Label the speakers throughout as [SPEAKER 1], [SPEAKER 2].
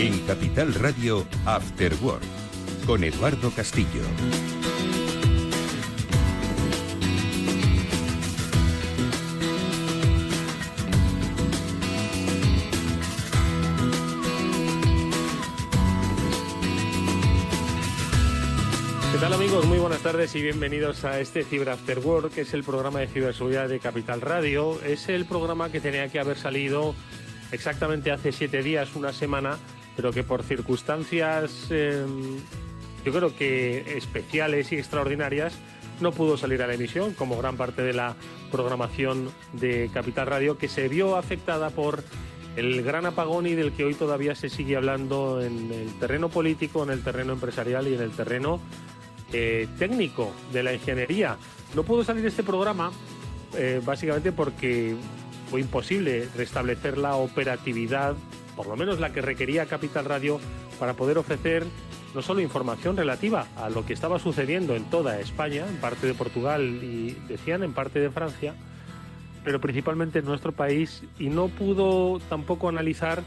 [SPEAKER 1] En Capital Radio, After Work, con Eduardo Castillo.
[SPEAKER 2] ¿Qué tal, amigos? Muy buenas tardes y bienvenidos a este Cyber After Work, que es el programa de ciberseguridad de Capital Radio. Es el programa que tenía que haber salido exactamente hace 7 días, una semana, pero que por circunstancias yo creo que especiales y extraordinarias no pudo salir a la emisión, como gran parte de la programación de Capital Radio, que se vio afectada por el gran apagón y del que hoy todavía se sigue hablando en el terreno político, en el terreno empresarial y en el terreno técnico de la ingeniería. No pudo salir este programa básicamente porque fue imposible restablecer la operatividad, por lo menos la que requería Capital Radio, para poder ofrecer no solo información relativa a lo que estaba sucediendo en toda España, en parte de Portugal y decían en parte de Francia, pero principalmente en nuestro país, y no pudo tampoco analizar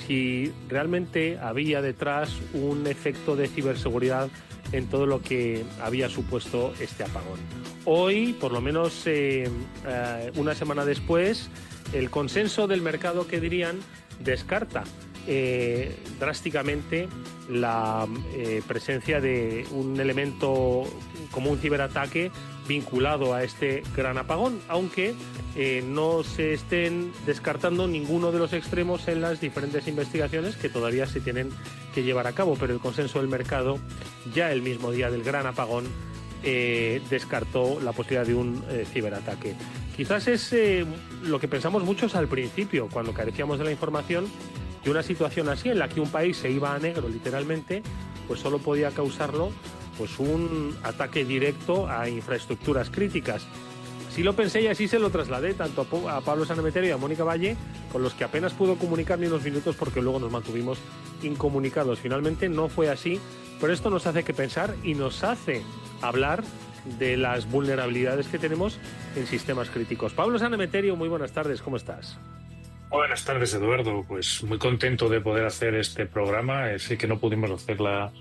[SPEAKER 2] si realmente había detrás un efecto de ciberseguridad en todo lo que había supuesto este apagón. Hoy, por lo menos una semana después, el consenso del mercado, que dirían, descarta drásticamente la presencia de un elemento como un ciberataque vinculado a este gran apagón, aunque no se estén descartando ninguno de los extremos en las diferentes investigaciones que todavía se tienen que llevar a cabo, pero el consenso del mercado, ya el mismo día del gran apagón, descartó la posibilidad de un ciberataque. Quizás es lo que pensamos muchos al principio, cuando carecíamos de la información, que una situación así, en la que un país se iba a negro literalmente, pues solo podía causarlo pues un ataque directo a infraestructuras críticas. Así lo pensé y así se lo trasladé tanto a Pablo Sanemeterio y a Mónica Valle, con los que apenas pudo comunicar ni unos minutos porque luego nos mantuvimos incomunicados. Finalmente no fue así, pero esto nos hace que pensar y nos hace hablar de las vulnerabilidades que tenemos en sistemas críticos. Pablo Sanemeterio, muy buenas tardes, ¿cómo estás?
[SPEAKER 3] Buenas tardes, Eduardo. Pues muy contento de poder hacer este programa. Sé que no pudimos hacer la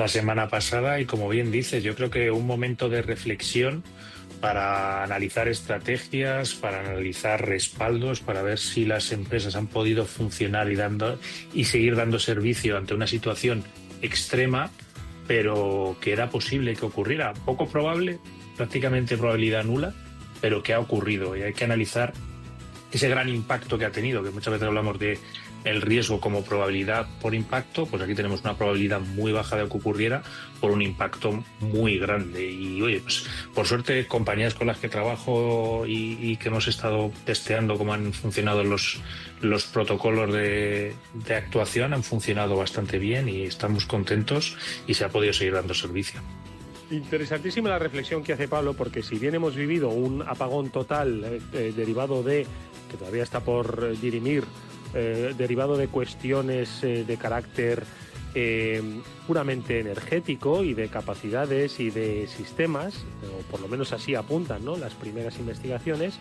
[SPEAKER 3] semana pasada y, como bien dices, yo creo que un momento de reflexión para analizar estrategias, para analizar respaldos, para ver si las empresas han podido funcionar y seguir dando servicio ante una situación extrema, pero que era posible que ocurriera. Poco probable, prácticamente probabilidad nula, pero que ha ocurrido, y hay que analizar ese gran impacto que ha tenido, que muchas veces hablamos de el riesgo como probabilidad por impacto. Pues aquí tenemos una probabilidad muy baja de que ocurriera por un impacto muy grande. Y oye, pues por suerte compañías con las que trabajo y que hemos estado testeando cómo han funcionado los protocolos de actuación han funcionado bastante bien y estamos contentos y se ha podido seguir dando servicio.
[SPEAKER 2] Interesantísima la reflexión que hace Pablo, porque si bien hemos vivido un apagón total derivado de, que todavía está por dirimir, derivado de cuestiones de carácter puramente energético y de capacidades y de sistemas, o por lo menos así apuntan, ¿no?, las primeras investigaciones,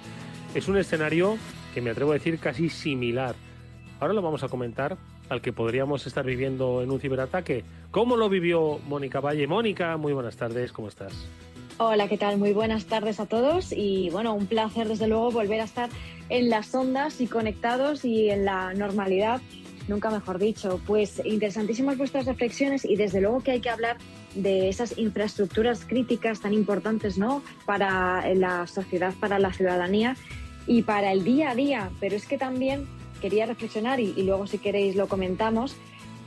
[SPEAKER 2] es un escenario que me atrevo a decir casi similar. Ahora lo vamos a comentar, al que podríamos estar viviendo en un ciberataque. ¿Cómo lo vivió Mónica Valle? Mónica, muy buenas tardes, ¿cómo estás?
[SPEAKER 4] Hola, ¿qué tal? Muy buenas tardes a todos y bueno, un placer desde luego volver a estar en las ondas y conectados y en la normalidad, nunca mejor dicho. Pues interesantísimas vuestras reflexiones y desde luego que hay que hablar de esas infraestructuras críticas tan importantes, ¿no?, para la sociedad, para la ciudadanía y para el día a día, pero es que también quería reflexionar y luego si queréis lo comentamos,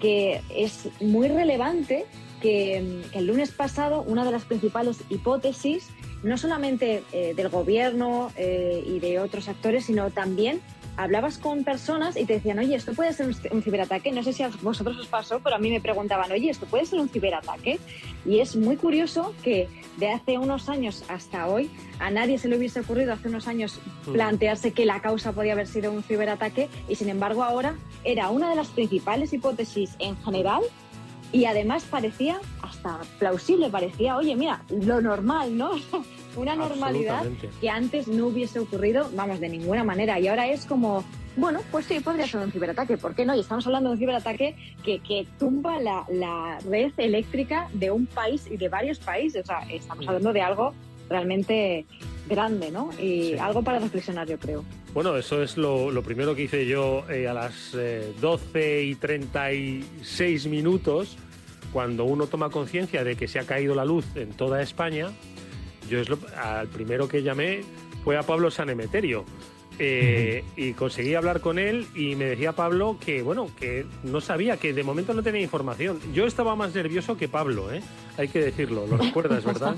[SPEAKER 4] que es muy relevante que el lunes pasado una de las principales hipótesis, no solamente del gobierno y de otros actores, sino también hablabas con personas y te decían, oye, esto puede ser un ciberataque. No sé si a vosotros os pasó, pero a mí me preguntaban, oye, ¿esto puede ser un ciberataque? Y es muy curioso que de hace unos años hasta hoy a nadie se le hubiese ocurrido hace unos años plantearse que la causa podía haber sido un ciberataque y sin embargo ahora era una de las principales hipótesis en general y además parecía hasta plausible, parecía, oye, mira, lo normal, ¿no? Una normalidad que antes no hubiese ocurrido, vamos, de ninguna manera. Y ahora es como Bueno, pues sí, podría ser un ciberataque, ¿por qué no? Y estamos hablando de un ciberataque que tumba la red eléctrica de un país y de varios países. O sea, estamos hablando de algo realmente grande, ¿no? Y sí, algo para reflexionar, yo creo.
[SPEAKER 2] Bueno, eso es lo primero que hice yo a las 12:36, cuando uno toma conciencia de que se ha caído la luz en toda España. Yo al primero que llamé fue a Pablo Sanemeterio. Y conseguí hablar con él y me decía Pablo que, bueno, que no sabía, que de momento no tenía información. Yo estaba más nervioso que Pablo, hay que decirlo. ¿Lo recuerdas, verdad?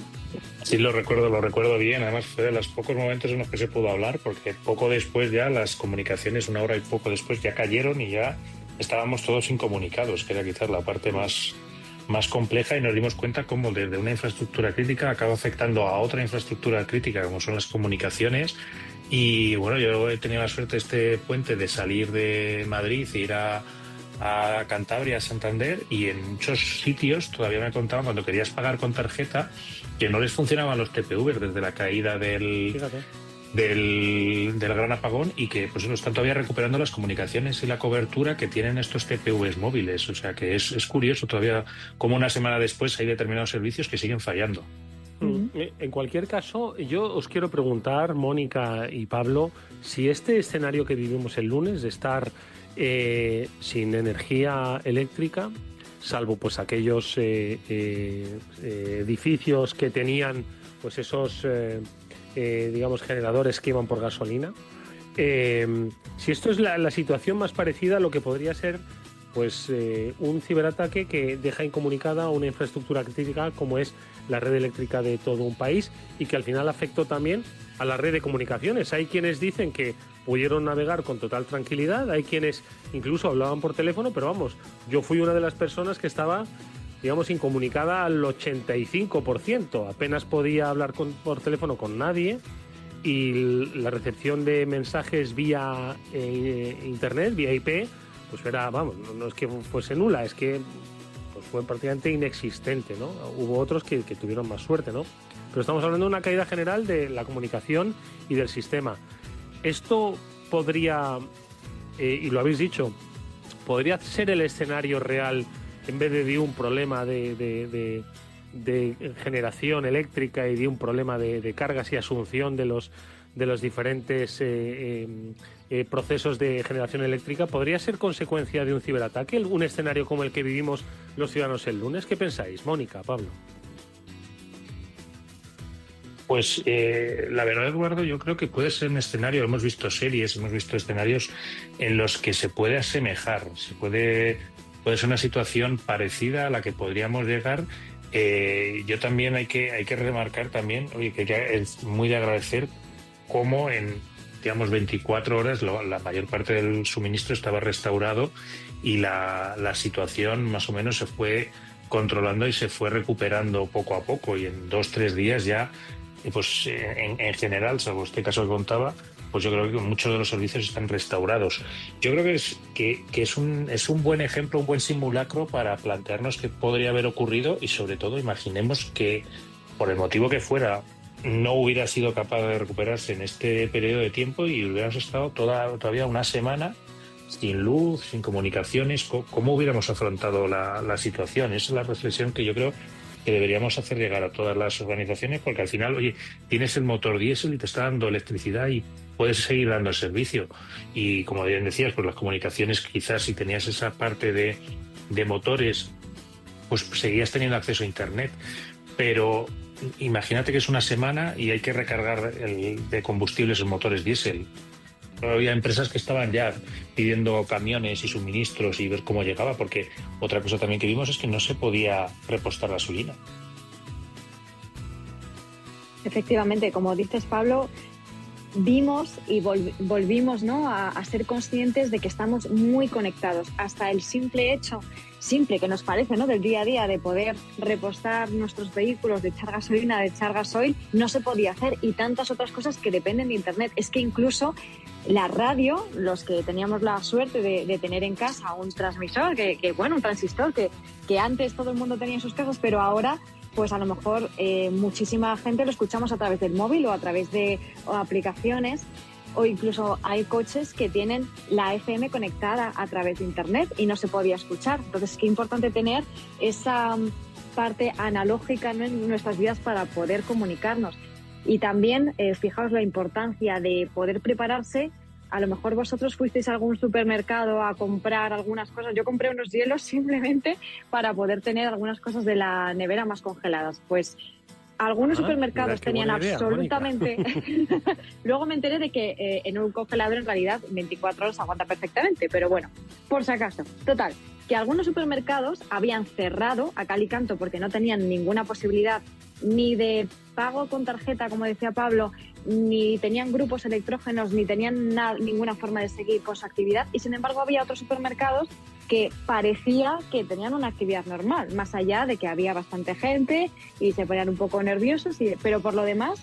[SPEAKER 3] Sí, lo recuerdo bien. Además fue de los pocos momentos en los que se pudo hablar, porque poco después ya las comunicaciones, una hora y poco después, ya cayeron y ya estábamos todos incomunicados, que era quizás la parte más compleja, y nos dimos cuenta cómo desde una infraestructura crítica acaba afectando a otra infraestructura crítica, como son las comunicaciones. Y bueno, yo he tenido la suerte este puente de salir de Madrid e ir a Cantabria, a Santander, y en muchos sitios todavía me contaban, cuando querías pagar con tarjeta, que no les funcionaban los TPV desde la caída del gran apagón, y que pues están todavía recuperando las comunicaciones y la cobertura que tienen estos TPVs móviles. O sea que es curioso todavía cómo una semana después hay determinados servicios que siguen fallando.
[SPEAKER 2] En cualquier caso, yo os quiero preguntar, Mónica y Pablo, si este escenario que vivimos el lunes de estar sin energía eléctrica, salvo pues aquellos edificios que tenían pues esos digamos generadores que iban por gasolina, si esto es la situación más parecida a lo que podría ser pues un ciberataque que deja incomunicada una infraestructura crítica como es la red eléctrica de todo un país, y que al final afectó también a la red de comunicaciones. Hay quienes dicen que pudieron navegar con total tranquilidad, hay quienes incluso hablaban por teléfono, pero vamos, yo fui una de las personas que estaba, digamos, incomunicada al 85%, apenas podía hablar por teléfono con nadie, y la recepción de mensajes vía internet, vía IP, pues era, vamos, no es que fuese nula, es que pues fue prácticamente inexistente, ¿no? Hubo otros que tuvieron más suerte, ¿no? Pero estamos hablando de una caída general de la comunicación y del sistema. Esto podría, y lo habéis dicho, podría ser el escenario real en vez de un problema de generación eléctrica y de un problema de cargas y asunción de los diferentes procesos de generación eléctrica. ¿Podría ser consecuencia de un ciberataque un escenario como el que vivimos los ciudadanos el lunes? ¿Qué pensáis, Mónica, Pablo?
[SPEAKER 3] Pues la verdad, Eduardo, yo creo que puede ser un escenario, hemos visto series, hemos visto escenarios en los que se puede asemejar, puede ser una situación parecida a la que podríamos llegar. Yo también hay que remarcar también, oye, que es muy de agradecer cómo en, digamos, 24 horas la mayor parte del suministro estaba restaurado y la situación más o menos se fue controlando y se fue recuperando poco a poco, y en 2-3 días ya, pues en general, salvo este caso que contaba, pues yo creo que muchos de los servicios están restaurados. Yo creo que es un buen ejemplo, un buen simulacro para plantearnos qué podría haber ocurrido, y sobre todo imaginemos que, por el motivo que fuera, no hubiera sido capaz de recuperarse en este periodo de tiempo y hubiéramos estado todavía una semana sin luz, sin comunicaciones. ¿Cómo hubiéramos afrontado la situación? Esa es la reflexión que yo creo que deberíamos hacer llegar a todas las organizaciones, porque al final, oye, tienes el motor diésel y te está dando electricidad y puedes seguir dando el servicio. Y como bien decías, pues las comunicaciones, quizás si tenías esa parte de motores, pues seguías teniendo acceso a Internet. Pero imagínate que es una semana y hay que recargar de combustibles en motores diésel. Había empresas que estaban ya pidiendo camiones y suministros y ver cómo llegaba, porque otra cosa también que vimos es que no se podía repostar gasolina.
[SPEAKER 4] Efectivamente, como dices, Pablo, vimos y volvimos, ¿no?, a ser conscientes de que estamos muy conectados. Hasta el simple hecho, que nos parece, ¿no?, del día a día, de poder repostar nuestros vehículos, de echar gasolina, de echar gasoil, no se podía hacer, y tantas otras cosas que dependen de Internet. Es que incluso la radio, los que teníamos la suerte de tener en casa un transmisor, un transistor, que antes todo el mundo tenía en sus casas, pero ahora pues a lo mejor muchísima gente lo escuchamos a través del móvil o a través de aplicaciones o incluso hay coches que tienen la FM conectada a través de Internet y no se podía escuchar. Entonces, qué importante tener esa parte analógica, ¿no?, en nuestras vidas para poder comunicarnos. Y también, fijaos la importancia de poder prepararse. A lo mejor vosotros fuisteis a algún supermercado a comprar algunas cosas. Yo compré unos hielos simplemente para poder tener algunas cosas de la nevera más congeladas. Pues algunos supermercados tenían absolutamente... Luego me enteré de que en un congelador en realidad 24 horas aguanta perfectamente, pero bueno, por si acaso. Total, que algunos supermercados habían cerrado a cal y canto porque no tenían ninguna posibilidad ni de pago con tarjeta, como decía Pablo, ni tenían grupos electrógenos, ni tenían ninguna forma de seguir con su actividad. Y sin embargo había otros supermercados que parecía que tenían una actividad normal, más allá de que había bastante gente y se ponían un poco nerviosos, pero por lo demás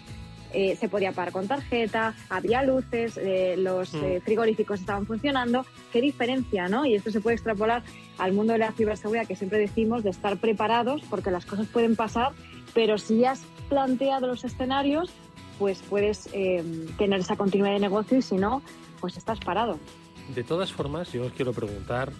[SPEAKER 4] se podía pagar con tarjeta, había luces, los frigoríficos estaban funcionando. Qué diferencia, ¿no? Y esto se puede extrapolar al mundo de la ciberseguridad, que siempre decimos de estar preparados porque las cosas pueden pasar, pero si ya has planteado los escenarios, pues puedes tener esa continuidad de negocio, y si no, pues estás parado.
[SPEAKER 2] De todas formas, yo os quiero preguntar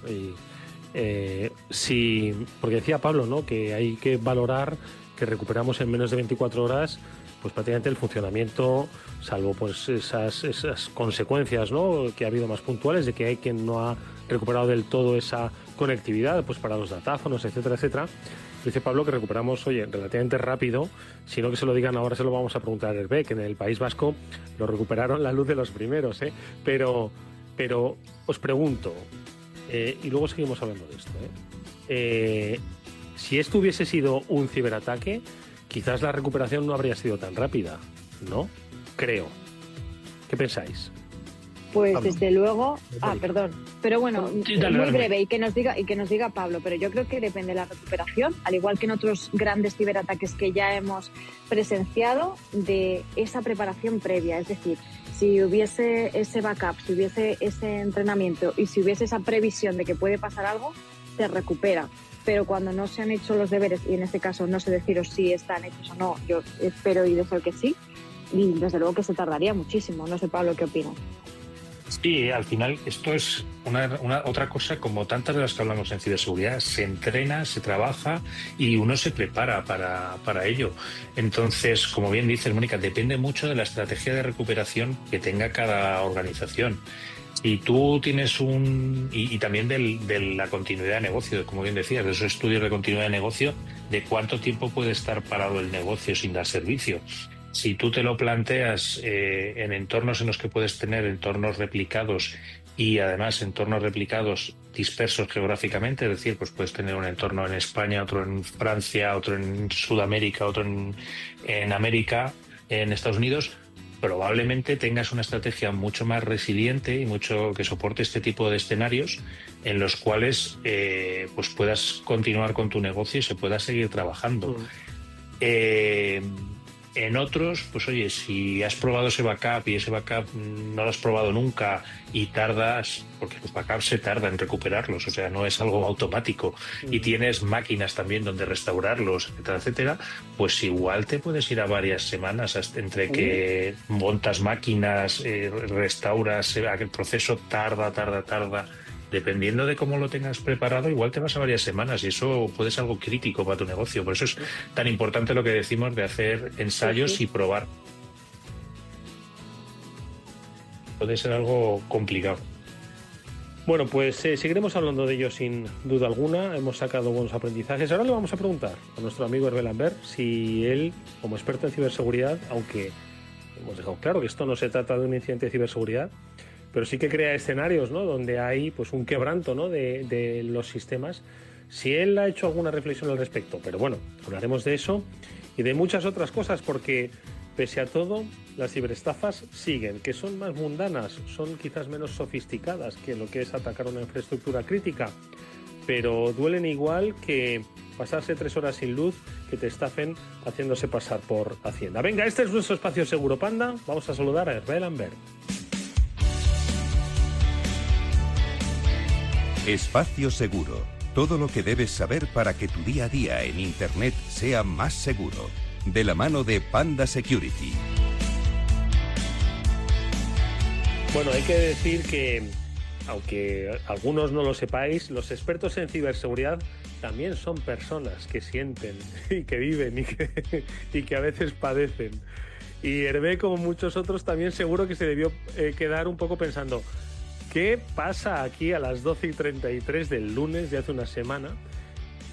[SPEAKER 2] si, porque decía Pablo, ¿no?, que hay que valorar que recuperamos en menos de 24 horas pues prácticamente el funcionamiento, salvo pues esas consecuencias, ¿no?, que ha habido más puntuales, de que hay quien no ha recuperado del todo esa conectividad pues para los datáfonos, etcétera, etcétera. Dice Pablo que recuperamos, relativamente rápido, sino que se lo digan ahora, se lo vamos a preguntar a Hervé, que en el País Vasco lo recuperaron la luz de los primeros, pero os pregunto, y luego seguimos hablando de esto, si esto hubiese sido un ciberataque, quizás la recuperación no habría sido tan rápida, ¿no? Creo. ¿Qué pensáis?
[SPEAKER 4] Pues
[SPEAKER 2] Pablo.
[SPEAKER 4] Desde luego, perdón, pero bueno,
[SPEAKER 3] Sí, dale.
[SPEAKER 4] Muy breve y que nos diga Pablo, pero yo creo que depende de la recuperación, al igual que en otros grandes ciberataques que ya hemos presenciado, de esa preparación previa. Es decir, si hubiese ese backup, si hubiese ese entrenamiento y si hubiese esa previsión de que puede pasar algo, se recupera. Pero cuando no se han hecho los deberes, y en este caso no sé deciros si están hechos o no, yo espero y deseo que sí, y desde luego que se tardaría muchísimo. No sé, Pablo, ¿qué opinas?
[SPEAKER 3] Sí, al final esto es otra cosa, como tantas de las que hablamos en ciberseguridad, se entrena, se trabaja y uno se prepara para ello. Entonces, como bien dices, Mónica, depende mucho de la estrategia de recuperación que tenga cada organización. Si tú tienes y también de la continuidad de negocio, como bien decías, de esos estudios de continuidad de negocio, de cuánto tiempo puede estar parado el negocio sin dar servicio. Si tú te lo planteas en entornos en los que puedes tener entornos replicados y además entornos replicados dispersos geográficamente, es decir, pues puedes tener un entorno en España, otro en Francia, otro en Sudamérica, otro en América, en Estados Unidos, probablemente tengas una estrategia mucho más resiliente y mucho que soporte este tipo de escenarios en los cuales pues puedas continuar con tu negocio y se pueda seguir trabajando. En otros, pues oye, si has probado ese backup y ese backup no lo has probado nunca y tardas, porque los backups se tardan en recuperarlos, o sea, no es algo automático, y tienes máquinas también donde restaurarlos, etcétera, etcétera, pues igual te puedes ir a varias semanas entre que montas máquinas, restauras, el proceso tarda. Dependiendo de cómo lo tengas preparado, igual te vas a varias semanas y eso puede ser algo crítico para tu negocio. Por eso es tan importante lo que decimos de hacer ensayos y probar. Puede ser algo complicado.
[SPEAKER 2] Bueno, pues seguiremos hablando de ello sin duda alguna. Hemos sacado buenos aprendizajes. Ahora le vamos a preguntar a nuestro amigo Hervé Lambert si él, como experto en ciberseguridad, aunque hemos dejado claro que esto no se trata de un incidente de ciberseguridad, pero sí que crea escenarios, ¿no?, donde hay pues un quebranto, ¿no?, de los sistemas. Si él ha hecho alguna reflexión al respecto, pero bueno, hablaremos de eso y de muchas otras cosas, porque pese a todo, las ciberestafas siguen, que son más mundanas, son quizás menos sofisticadas que lo que es atacar una infraestructura crítica, pero duelen igual que pasarse 3 horas sin luz, que te estafen haciéndose pasar por Hacienda. Venga, este es nuestro espacio Seguro Panda. Vamos a saludar a Hervé Lambert.
[SPEAKER 1] Espacio Seguro. Todo lo que debes saber para que tu día a día en Internet sea más seguro. De la mano de Panda Security.
[SPEAKER 2] Bueno, hay que decir que, aunque algunos no lo sepáis, los expertos en ciberseguridad también son personas que sienten y que viven y que a veces padecen. Y Hervé, como muchos otros, también seguro que se debió quedar un poco pensando, ¿qué pasa aquí a las 12:33 del lunes de hace una semana?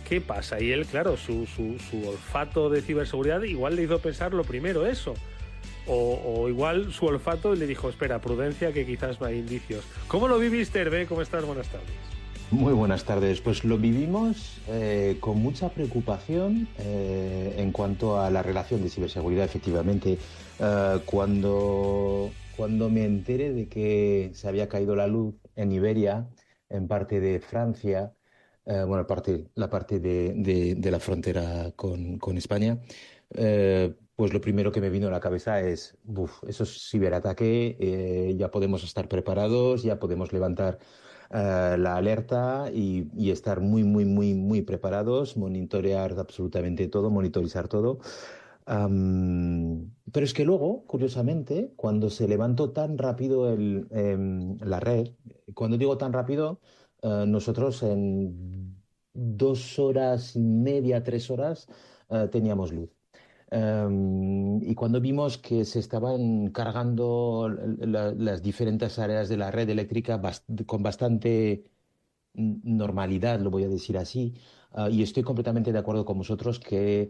[SPEAKER 2] ¿Qué pasa? Y él, claro, su olfato de ciberseguridad igual le hizo pensar lo primero eso. O igual su olfato le dijo, espera, prudencia, que quizás no hay indicios. ¿Cómo lo viviste, Hervé? ¿Cómo estás? Buenas tardes.
[SPEAKER 5] Muy buenas tardes. Pues lo vivimos con mucha preocupación en cuanto a la relación de ciberseguridad, efectivamente. Cuando me enteré de que se había caído la luz en Iberia, en parte de Francia, bueno, la parte de la frontera con España, pues lo primero que me vino a la cabeza es, eso es ciberataque, ya podemos estar preparados, ya podemos levantar la alerta y estar muy, muy, muy, muy preparados, monitorear absolutamente todo, monitorizar todo. Pero es que luego, curiosamente, cuando se levantó tan rápido la red, cuando digo tan rápido, nosotros en 2 horas y media, 3 horas, teníamos luz. Y cuando vimos que se estaban cargando las diferentes áreas de la red eléctrica con bastante normalidad, lo voy a decir así, y estoy completamente de acuerdo con vosotros que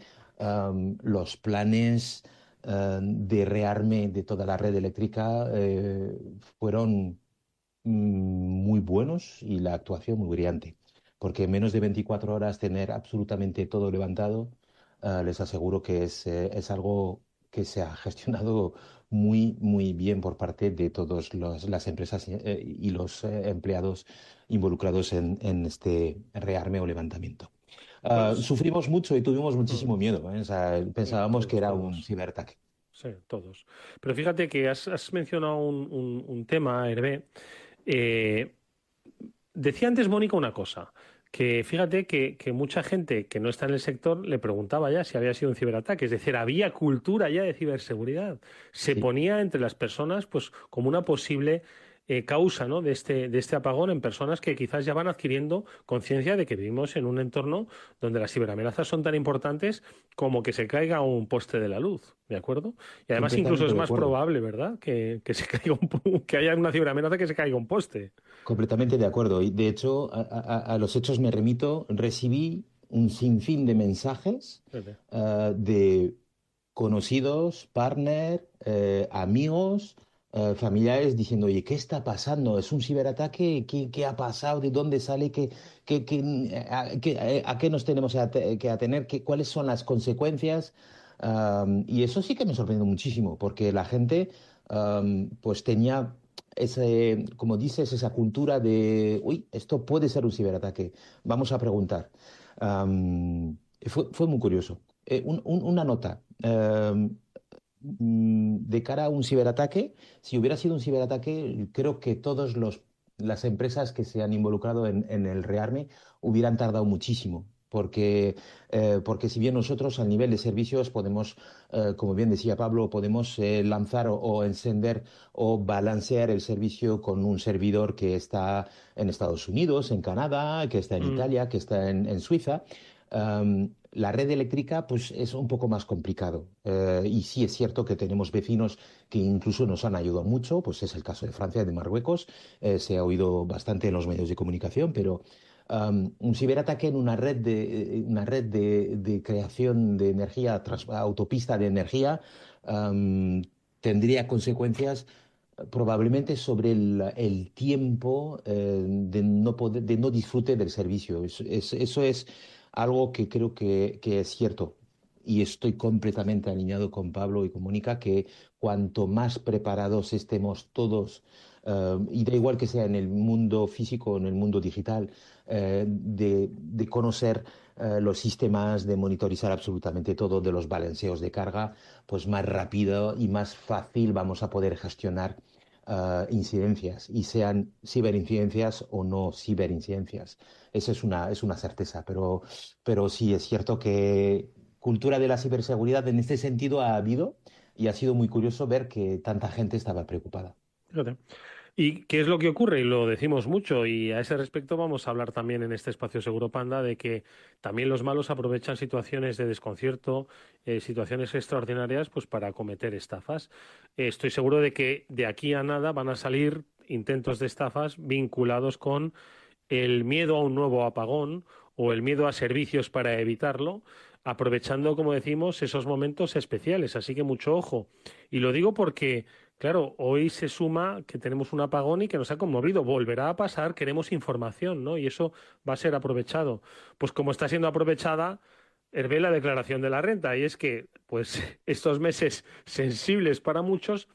[SPEAKER 5] los planes de rearme de toda la red eléctrica fueron muy buenos y la actuación muy brillante, porque en menos de 24 horas tener absolutamente todo levantado, les aseguro que es algo que se ha gestionado muy, muy bien por parte de todas las empresas y los empleados involucrados en este rearme o levantamiento.
[SPEAKER 2] Bueno,
[SPEAKER 5] Sufrimos mucho y tuvimos muchísimo miedo, ¿eh? O sea, pensábamos que
[SPEAKER 2] todos,
[SPEAKER 5] era un
[SPEAKER 2] todos.
[SPEAKER 5] ciberataque.
[SPEAKER 2] Sí, todos. Pero fíjate que has mencionado un tema, Hervé. Eh, Decía antes Mónica una cosa, que fíjate que mucha gente que no está en el sector le preguntaba ya si había sido un ciberataque, es decir, había cultura ya de ciberseguridad. Se
[SPEAKER 5] Sí.
[SPEAKER 2] ponía entre las personas pues como una posible causa, ¿no?, de este apagón en personas que quizás ya van adquiriendo conciencia de que vivimos en un entorno donde las ciberamenazas son tan importantes como que se caiga un poste de la luz, ¿de acuerdo? Y además incluso
[SPEAKER 5] Completamente
[SPEAKER 2] es
[SPEAKER 5] de
[SPEAKER 2] más
[SPEAKER 5] acuerdo.
[SPEAKER 2] probable, ¿verdad?, que se caiga que haya una ciberamenaza que se caiga un poste.
[SPEAKER 5] Completamente de acuerdo. Y de hecho, a los hechos me remito. Recibí un sinfín de mensajes
[SPEAKER 2] Fíjate.
[SPEAKER 5] de conocidos, partner, amigos, familiares diciendo, oye, ¿qué está pasando? ¿Es un ciberataque? ¿Qué ha pasado? ¿De dónde sale? ¿A qué nos tenemos que atener? ¿Cuáles son las consecuencias? Y eso sí que me sorprendió muchísimo, porque la gente pues tenía como dices, esa cultura de, uy, esto puede ser un ciberataque, vamos a preguntar. Fue muy curioso. Una nota. De cara a un ciberataque, si hubiera sido un ciberataque, creo que todas las empresas que se han involucrado en el rearme hubieran tardado muchísimo. Porque si bien nosotros al nivel de servicios podemos, como bien decía Pablo, podemos lanzar o encender o balancear el servicio con un servidor que está en Estados Unidos, en Canadá, que está en
[SPEAKER 2] Mm.
[SPEAKER 5] Italia, que está en Suiza. La red eléctrica pues es un poco más complicado. Y sí es cierto que tenemos vecinos que incluso nos han ayudado mucho, pues es el caso de Francia y de Marruecos. Se ha oído bastante en los medios de comunicación, pero un ciberataque en una red de creación de energía, autopista de energía, tendría consecuencias probablemente sobre el tiempo de no disfrute del servicio. Eso es algo que creo que es cierto. Y estoy completamente alineado con Pablo y con Mónica, que cuanto más preparados estemos todos, y da igual que sea en el mundo físico o en el mundo digital, de conocer los sistemas, de monitorizar absolutamente todo, de los balanceos de carga, pues más rápido y más fácil vamos a poder gestionar incidencias, y sean ciberincidencias o no ciberincidencias. Esa es una certeza, pero sí es cierto que cultura de la ciberseguridad en este sentido ha habido, y ha sido muy curioso ver que tanta gente estaba preocupada.
[SPEAKER 2] Fíjate. ¿Y qué es lo que ocurre? Y lo decimos mucho, y a ese respecto vamos a hablar también en este espacio Seguro Panda de que también los malos aprovechan situaciones de desconcierto, situaciones extraordinarias, pues para cometer estafas. Estoy seguro de que de aquí a nada van a salir intentos de estafas vinculados con el miedo a un nuevo apagón o el miedo a servicios para evitarlo, aprovechando, como decimos, esos momentos especiales. Así que mucho ojo. Y lo digo porque, claro, hoy se suma que tenemos un apagón y que nos ha conmovido. Volverá a pasar, queremos información, ¿no? Y eso va a ser aprovechado. Pues como está siendo aprovechada, Hervé, la declaración de la renta. Y es que, pues, estos meses sensibles para muchos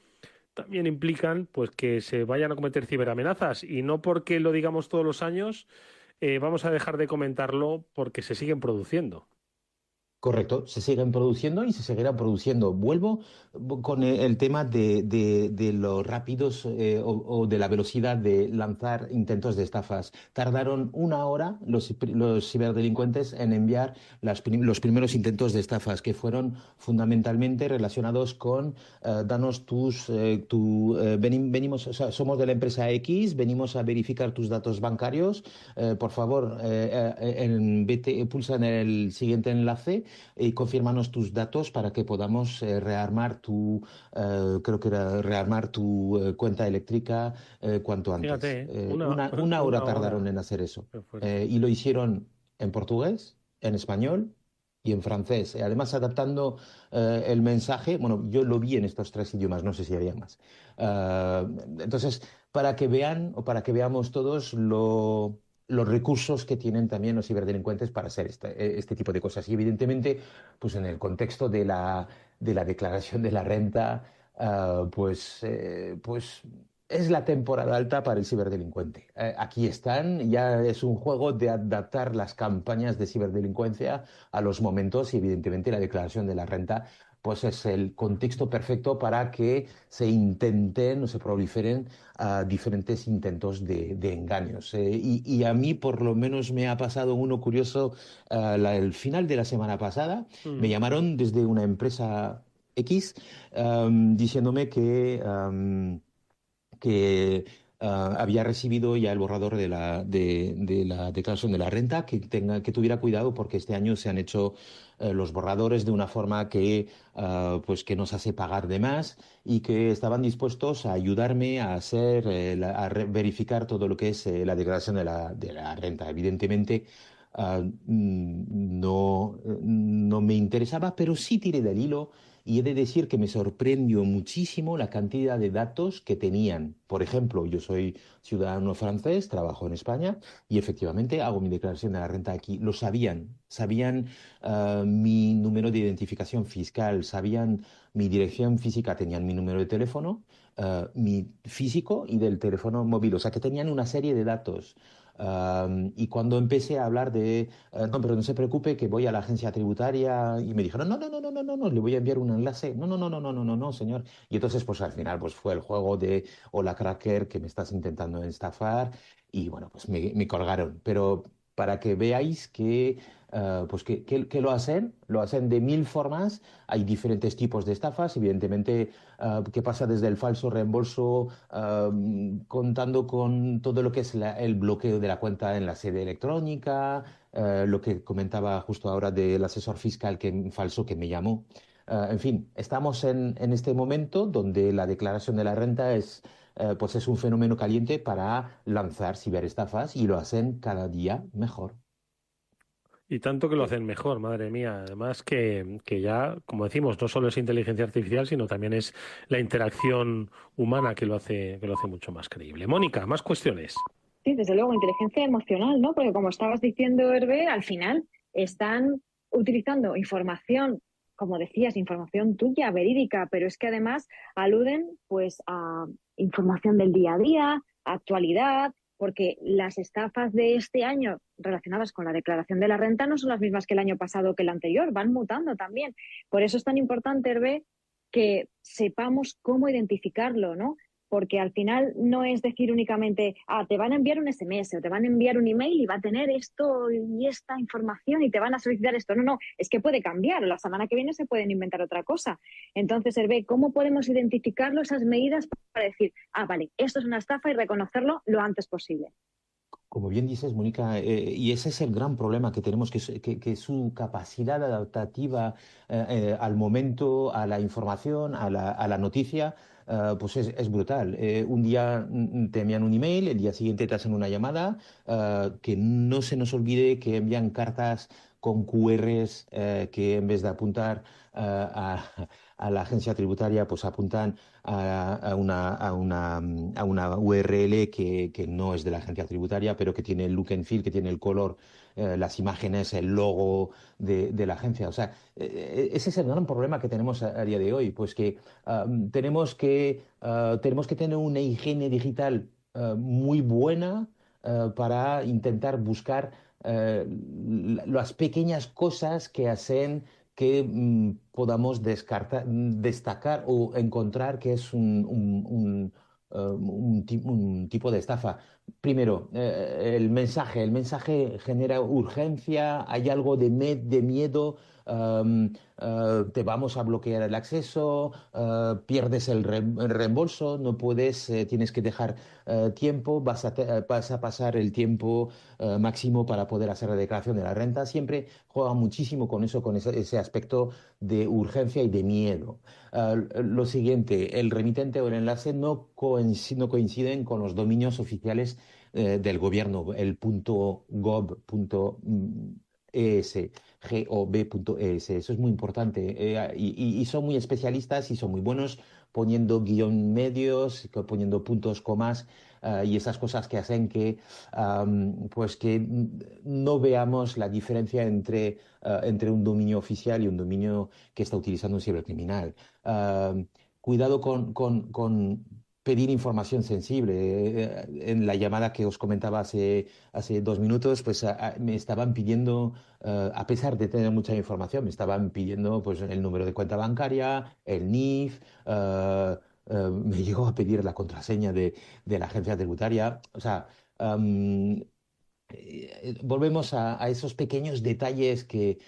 [SPEAKER 2] también implican pues que se vayan a cometer ciberamenazas y no porque lo digamos todos los años vamos a dejar de comentarlo porque se siguen produciendo.
[SPEAKER 5] Correcto, se siguen produciendo y se seguirán produciendo. Vuelvo con el tema de los rápidos o de la velocidad de lanzar intentos de estafas. Tardaron una hora los ciberdelincuentes en enviar los primeros intentos de estafas, que fueron fundamentalmente relacionados con danos venimos, o sea, somos de la empresa X, venimos a verificar tus datos bancarios. Por favor, pulsa en el siguiente enlace y confírmanos tus datos para que podamos creo que era rearmar tu cuenta eléctrica cuanto antes.
[SPEAKER 2] Fíjate,
[SPEAKER 5] Una hora
[SPEAKER 2] una
[SPEAKER 5] tardaron
[SPEAKER 2] hora.
[SPEAKER 5] en hacer eso.
[SPEAKER 2] Qué fuerte.
[SPEAKER 5] Y lo hicieron en portugués, en español y en francés. Además, adaptando el mensaje, bueno, yo lo vi en estos tres idiomas, no sé si había más. Entonces, para que vean o para que veamos todos los recursos que tienen también los ciberdelincuentes para hacer este tipo de cosas. Y evidentemente, pues en el contexto de la declaración de la renta, pues es la temporada alta para el ciberdelincuente. Aquí están, ya es un juego de adaptar las campañas de ciberdelincuencia a los momentos y evidentemente la declaración de la renta pues es el contexto perfecto para que se intenten o se proliferen diferentes intentos de engaños. Y a mí por lo menos me ha pasado uno curioso el final de la semana pasada. Me
[SPEAKER 2] Mm.
[SPEAKER 5] llamaron desde una empresa X diciéndome que había recibido ya el borrador de la declaración de la renta, que tuviera cuidado porque este año se han hecho los borradores de una forma pues que nos hace pagar de más y que estaban dispuestos a ayudarme a hacer, verificar todo lo que es la declaración de la renta. Evidentemente, no me interesaba, pero sí tiré del hilo y he de decir que me sorprendió muchísimo la cantidad de datos que tenían. Por ejemplo, yo soy ciudadano francés, trabajo en España y efectivamente hago mi declaración de la renta aquí. Lo sabían mi número de identificación fiscal, sabían mi dirección física, tenían mi número de teléfono, mi físico y del teléfono móvil. O sea que tenían una serie de datos. Y cuando empecé a hablar no, pero no se preocupe que voy a la agencia tributaria y me dijeron, no, no, no, no, no, no, no, le voy a enviar un enlace. No, no, no, no, no, no, no, no, señor. Y entonces, pues al final, pues fue el juego de hola cracker que me estás intentando estafar y bueno, pues me colgaron. Pero para que veáis pues que lo hacen de mil formas. Hay diferentes tipos de estafas, evidentemente, que pasa desde el falso reembolso, contando con todo lo que es el bloqueo de la cuenta en la sede electrónica, lo que comentaba justo ahora del asesor fiscal falso que me llamó. En fin, estamos en este momento donde la declaración de la renta pues es un fenómeno caliente para lanzar ciberestafas y lo hacen cada día mejor.
[SPEAKER 2] Y tanto que lo hacen mejor, madre mía. Además que ya, como decimos, no solo es inteligencia artificial, sino también es la interacción humana que lo hace mucho más creíble. Mónica, más cuestiones.
[SPEAKER 4] Sí, desde luego, inteligencia emocional, ¿no? Porque como estabas diciendo, Hervé, al final están utilizando información, como decías, información tuya, verídica, pero es que además aluden pues a información del día a día, actualidad, porque las estafas de este año relacionadas con la declaración de la renta no son las mismas que el año pasado o que el anterior, van mutando también. Por eso es tan importante, Hervé, que sepamos cómo identificarlo, ¿no? porque al final no es decir únicamente, te van a enviar un SMS o te van a enviar un email y va a tener esto y esta información y te van a solicitar esto. No, no, es que puede cambiar. La semana que viene se pueden inventar otra cosa. Entonces, Hervé, ¿cómo podemos identificarlo, esas medidas para decir, vale, esto es una estafa y reconocerlo lo antes posible?
[SPEAKER 5] Como bien dices, Mónica, y ese es el gran problema que tenemos, que su capacidad adaptativa al momento, a la información, a la noticia, pues es brutal. Un día te envían un email, el día siguiente te hacen una llamada, que no se nos olvide que envían cartas con QRs que en vez de apuntar a la agencia tributaria, pues apuntan a una URL que no es de la agencia tributaria, pero que tiene el look and feel, que tiene el color, las imágenes, el logo de la agencia. O sea, ese es el gran problema que tenemos a día de hoy, pues que tenemos que tener una higiene digital muy buena para intentar buscar las pequeñas cosas que hacen que podamos destacar o encontrar que es un tipo de estafa. Primero, el mensaje genera urgencia, hay algo de miedo, te vamos a bloquear el acceso, pierdes el reembolso, no puedes, tienes que dejar tiempo, vas a pasar el tiempo máximo para poder hacer la declaración de la renta. Siempre juega muchísimo con eso, con ese aspecto de urgencia y de miedo. Lo siguiente, el remitente o el enlace no coinciden con los dominios oficiales del gobierno, el .gov.es, gov.es. Eso es muy importante. Y son muy especialistas y son muy buenos poniendo guión medios, poniendo puntos, comas, y esas cosas que hacen pues que no veamos la diferencia entre un dominio oficial y un dominio que está utilizando un cibercriminal. Cuidado con pedir información sensible. En la llamada que os comentaba hace 2 minutos, pues me estaban pidiendo, a pesar de tener mucha información, me estaban pidiendo pues, el número de cuenta bancaria, el NIF, me llegó a pedir la contraseña de la agencia tributaria. O sea, volvemos a esos pequeños detalles que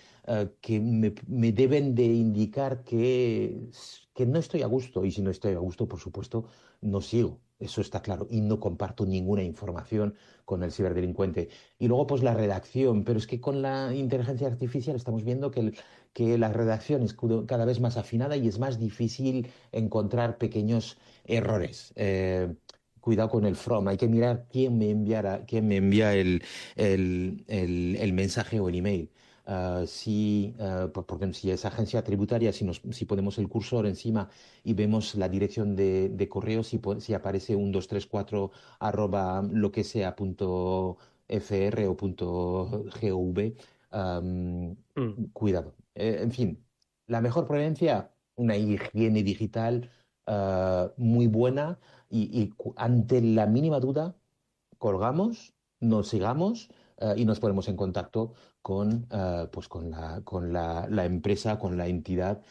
[SPEAKER 5] me deben de indicar que no estoy a gusto. Y si no estoy a gusto, por supuesto, no sigo. Eso está claro. Y no comparto ninguna información con el ciberdelincuente. Y luego, pues la redacción. Pero es que con la inteligencia artificial estamos viendo que la redacción es cada vez más afinada y es más difícil encontrar pequeños errores. Cuidado con el from, hay que mirar quién me envía el mensaje o el email. Porque si es agencia tributaria, si ponemos el cursor encima y vemos la dirección de correo, si aparece un 234 arroba lo que sea punto fr o punto gov, cuidado. En fin, la mejor prevencia, una higiene digital muy buena y ante la mínima duda colgamos, nos sigamos y nos ponemos en contacto pues con la empresa, con la entidad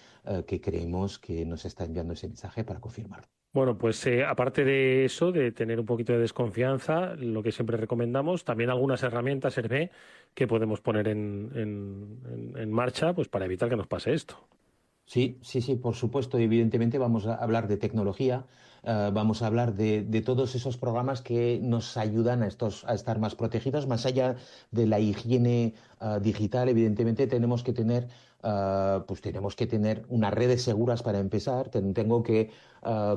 [SPEAKER 5] que creemos que nos está enviando ese mensaje para confirmarlo.
[SPEAKER 2] Bueno, pues aparte de eso, de tener un poquito de desconfianza, lo que siempre recomendamos, también algunas herramientas, Hervé, que podemos poner en marcha pues para evitar que nos pase esto.
[SPEAKER 5] Sí, sí, sí, por supuesto. Evidentemente vamos a hablar de tecnología, vamos a hablar de todos esos programas que nos ayudan a estar más protegidos. Más allá de la higiene digital, evidentemente tenemos que tener unas redes seguras para empezar. Tengo que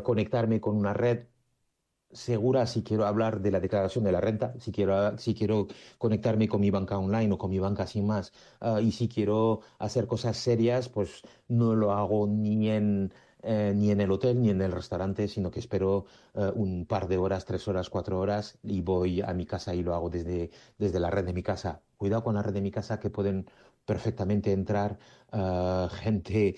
[SPEAKER 5] conectarme con una red segura si quiero hablar de la declaración de la renta, si quiero conectarme con mi banca online o con mi banca sin más, y si quiero hacer cosas serias, pues no lo hago ni en el hotel ni en el restaurante, sino que espero un par de horas, 3 horas, 4 horas y voy a mi casa y lo hago desde la red de mi casa. Cuidado con la red de mi casa que pueden perfectamente entrar gente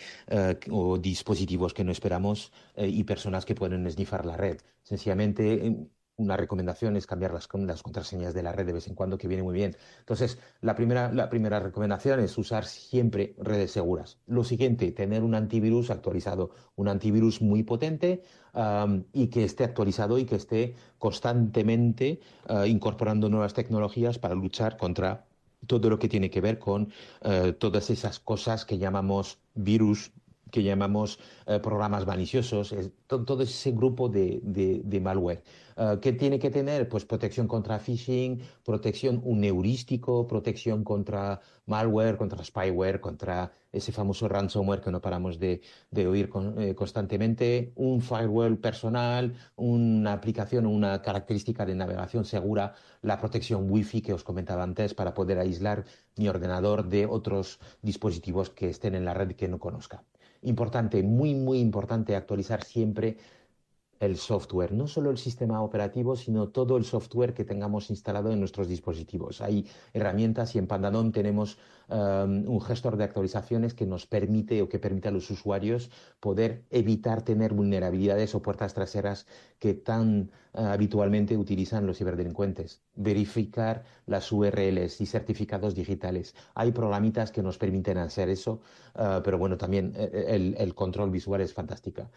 [SPEAKER 5] o dispositivos que no esperamos y personas que pueden esnifar la red. Sencillamente, una recomendación es cambiar las contraseñas de la red de vez en cuando, que viene muy bien. Entonces, la primera recomendación es usar siempre redes seguras. Lo siguiente, tener un antivirus actualizado, un antivirus muy potente y que esté actualizado y que esté constantemente incorporando nuevas tecnologías para luchar contra todo lo que tiene que ver con todas esas cosas que llamamos virus, que llamamos programas maliciosos, todo ese grupo de malware. ¿Qué tiene que tener? Pues protección contra phishing, protección, un heurístico, protección contra malware, contra spyware, contra ese famoso ransomware que no paramos de oír constantemente, un firewall personal, una aplicación o una característica de navegación segura, la protección Wi-Fi que os comentaba antes para poder aislar mi ordenador de otros dispositivos que estén en la red que no conozca. Importante, muy, muy importante actualizar siempre el software, no solo el sistema operativo, sino todo el software que tengamos instalado en nuestros dispositivos. Hay herramientas y en Pandanon tenemos un gestor de actualizaciones que nos permite o que permite a los usuarios poder evitar tener vulnerabilidades o puertas traseras que tan habitualmente utilizan los ciberdelincuentes. Verificar las URLs y certificados digitales. Hay programitas que nos permiten hacer eso, pero bueno, también el control visual es fantástico.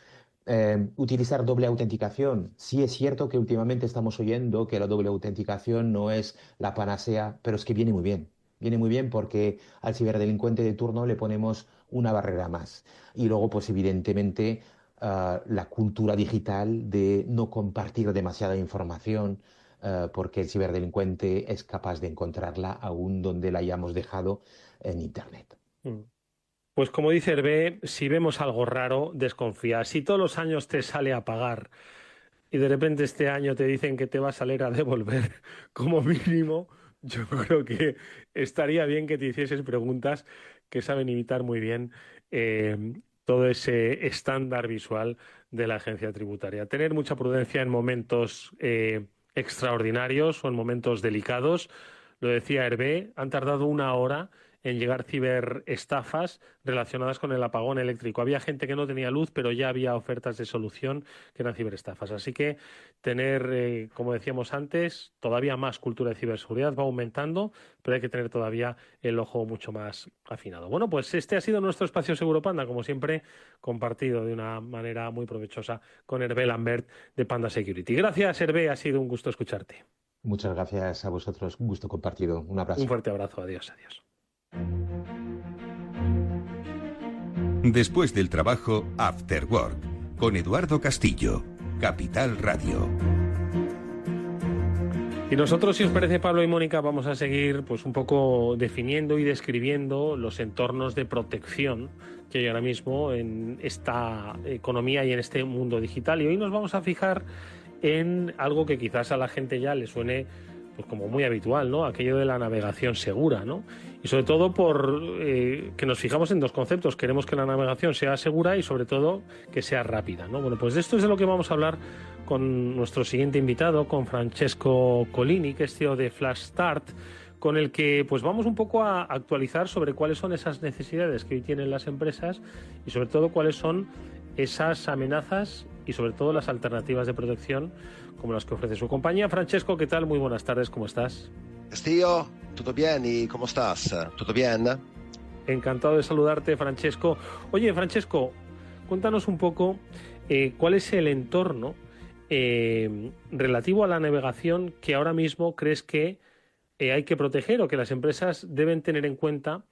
[SPEAKER 5] Utilizar doble autenticación. Sí es cierto que últimamente estamos oyendo que la doble autenticación no es la panacea, pero es que viene muy bien. Viene muy bien porque al ciberdelincuente de turno le ponemos una barrera más. Y luego, pues evidentemente, la cultura digital de no compartir demasiada información, porque el ciberdelincuente es capaz de encontrarla aún donde la hayamos dejado en Internet.
[SPEAKER 2] Pues como dice Hervé, si vemos algo raro, desconfía. Si todos los años te sale a pagar y de repente este año te dicen que te va a salir a devolver como mínimo, yo creo que estaría bien que te hicieses preguntas que saben imitar muy bien todo ese estándar visual de la agencia tributaria. Tener mucha prudencia en momentos extraordinarios o en momentos delicados. Lo decía Hervé, han tardado 1 hora en llegar ciberestafas relacionadas con el apagón eléctrico. Había gente que no tenía luz, pero ya había ofertas de solución que eran ciberestafas. Así que tener, como decíamos antes, todavía más cultura de ciberseguridad va aumentando, pero hay que tener todavía el ojo mucho más afinado. Bueno, pues este ha sido nuestro espacio Seguro Panda, como siempre, compartido de una manera muy provechosa con Hervé Lambert de Panda Security. Gracias, Hervé, ha sido un gusto escucharte.
[SPEAKER 5] Muchas gracias a vosotros, un gusto compartido. Un abrazo.
[SPEAKER 2] Un fuerte abrazo, adiós, adiós.
[SPEAKER 1] Después del trabajo, After Work, con Eduardo Castillo, Capital Radio.
[SPEAKER 2] Y nosotros, si os parece, Pablo y Mónica, vamos a seguir pues un poco definiendo y describiendo los entornos de protección que hay ahora mismo en esta economía y en este mundo digital. Y hoy nos vamos a fijar en algo que quizás a la gente ya le suene pues como muy habitual, ¿no? Aquello de la navegación segura, ¿no? Y sobre todo por que nos fijamos en dos conceptos. Queremos que la navegación sea segura y sobre todo que sea rápida, ¿no? Bueno, pues de esto es de lo que vamos a hablar con nuestro siguiente invitado, con Francesco Colini, que es CEO de FlashStart, con el que pues vamos un poco a actualizar sobre cuáles son esas necesidades que hoy tienen las empresas y sobre todo cuáles son esas amenazas y sobre todo las alternativas de protección como las que ofrece su compañía. Francesco, ¿qué tal? Muy buenas tardes, ¿cómo estás?
[SPEAKER 6] Castillo, ¿todo bien? ¿Y cómo estás? ¿Todo bien?
[SPEAKER 2] Encantado de saludarte, Francesco. Oye, Francesco, cuéntanos un poco cuál es el entorno relativo a la navegación que ahora mismo crees que hay que proteger o que las empresas deben tener en cuenta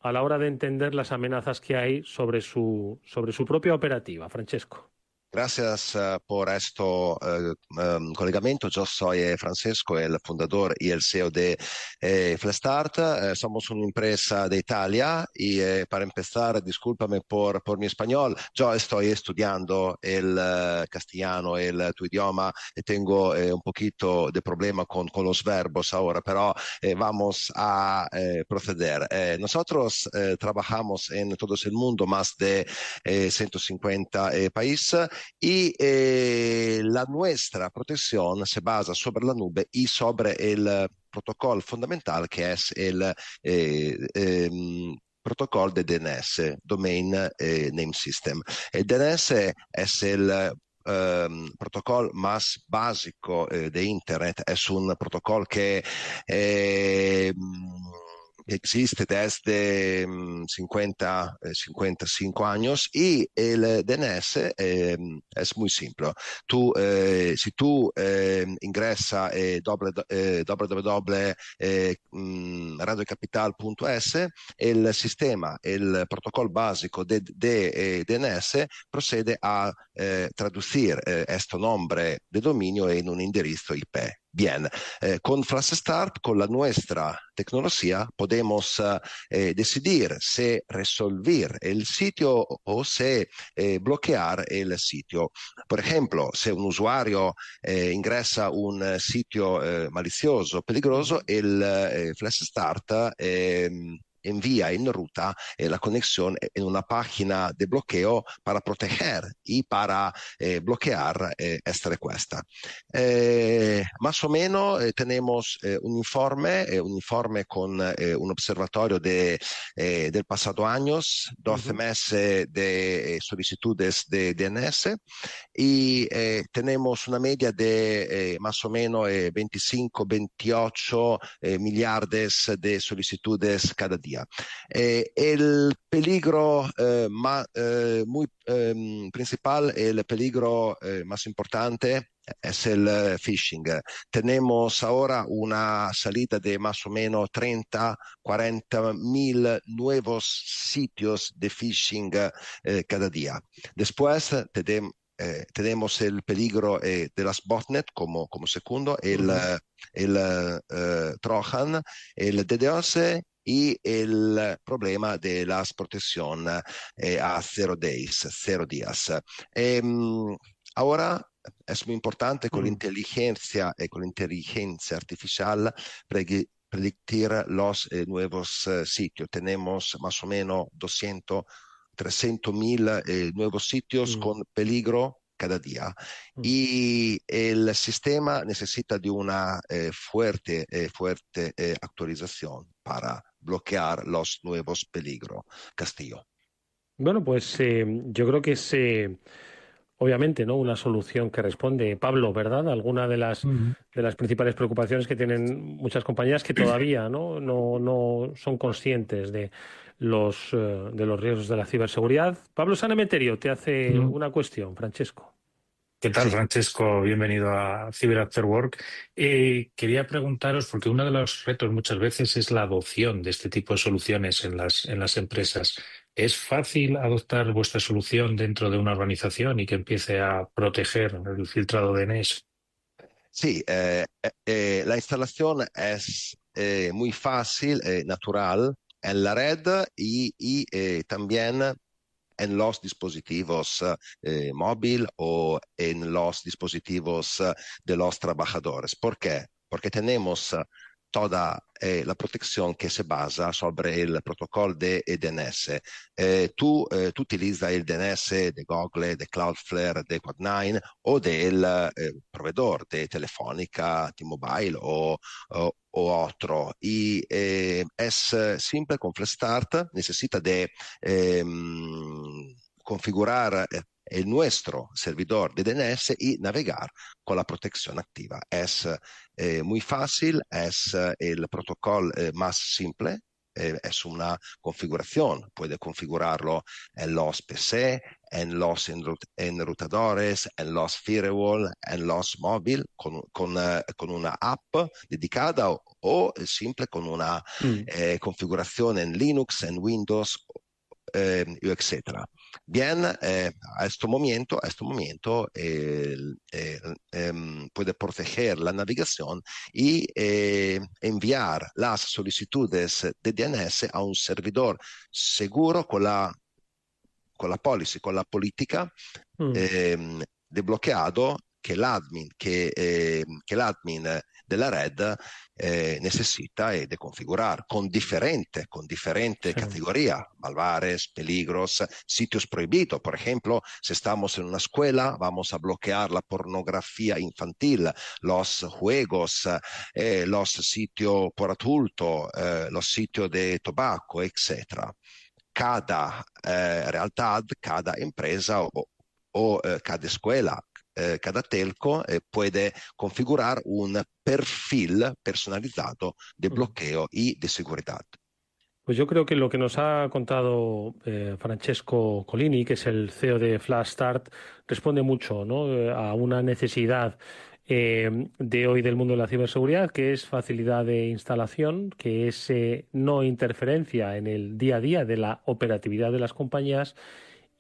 [SPEAKER 2] a la hora de entender las amenazas que hay sobre su propia operativa, Francesco.
[SPEAKER 6] Gracias por este collegamiento. Yo soy Francesco, el fundador y el CEO de FlashStart. Somos una empresa de Italia y para empezar, discúlpame por mi español. Yo estoy estudiando el castellano, tu idioma, y tengo un poquito de problema con los verbos ahora, pero vamos a proceder. Nosotros trabajamos en todo el mundo, más de 150 países. Y la nuestra protección se basa sobre la nube y sobre el protocolo fundamental que es el protocolo de DNS, Domain Name System. El DNS es el protocolo más básico de Internet. Es un protocolo que existe desde 55 años y el DNS es muy simple. Si tú ingresas www.radiocapital.es, el sistema, el protocolo básico de DNS procede a traducir este nombre de dominio en un indirizzo IP. Bien, con FlashStart, con la nuestra tecnología, podemos decidir si resolver el sitio o si bloquear el sitio. Por ejemplo, si un usuario ingresa un sitio malicioso, peligroso, el FlashStart envía en ruta la conexión en una página de bloqueo para proteger y para bloquear esta requesta. Más o menos tenemos un informe con un observatorio del pasado años, 12 meses de solicitudes de DNS y tenemos una media de más o menos 25-28 millardes de solicitudes cada día. El peligro muy principal, el peligro más importante es el phishing. Tenemos ahora una salida de más o menos 30-40 mil nuevos sitios de phishing cada día. Después tenemos el peligro de las botnet como segundo, el Trojan, el DDoS y el problema de la protección a 0 días. Ahora es muy importante con la inteligencia artificial predecir los nuevos sitios. Tenemos más o menos 300 mil nuevos sitios con peligro cada día y el sistema necesita de una fuerte actualización para bloquear los nuevos peligros. Castillo.
[SPEAKER 2] Bueno, pues yo creo que es obviamente, ¿no?, una solución que responde, Pablo, ¿verdad? Alguna de las principales preocupaciones que tienen muchas compañías que todavía no son conscientes de los riesgos de la ciberseguridad. Pablo Sanemeterio te hace una cuestión, Francesco.
[SPEAKER 3] ¿Qué tal, Francesco? Bienvenido a Cyber After Work. Quería preguntaros, porque uno de los retos muchas veces es la adopción de este tipo de soluciones en las empresas. ¿Es fácil adoptar vuestra solución dentro de una organización y que empiece a proteger el filtrado DNS?
[SPEAKER 6] Sí, la instalación es muy fácil, natural en la red y también en los dispositivos móviles o en los dispositivos de los trabajadores. ¿Por qué? Porque tenemos toda la protección que se basa sobre el protocolo de DNS. Tú utilizas el DNS de Google, de Cloudflare, de Code9 o del proveedor de Telefónica, T-Mobile o otro. Y es simple con FlashStart, necesita de configurar el nuestro servidor de DNS y navegar con la protección activa. Es muy fácil, es el protocolo más simple, es una configuración, puede configurarlo en los PC, en los enrutadores, en los firewall, en los móviles, con una app dedicada o simple con una configuración en Linux, en Windows, etc. Bien, a este momento puede proteger la navegación y enviar las solicitudes de DNS a un servidor seguro con la policy, con la política de bloqueado que l'admin della red necesita de configurar con diferente categoría, malvares, peligros, sitios prohibidos. Por ejemplo, si estamos en una escuela, vamos a bloquear la pornografía infantil, los juegos, los sitios por adulto, los sitios de tabaco, etc. Cada realtà, cada empresa o cada escuela, cada telco puede configurar un perfil personalizado de bloqueo y de seguridad.
[SPEAKER 2] Pues yo creo que lo que nos ha contado Francesco Colini, que es el CEO de FlashStart, responde mucho, ¿no?, a una necesidad de hoy del mundo de la ciberseguridad, que es facilidad de instalación, que es no interferencia en el día a día de la operatividad de las compañías,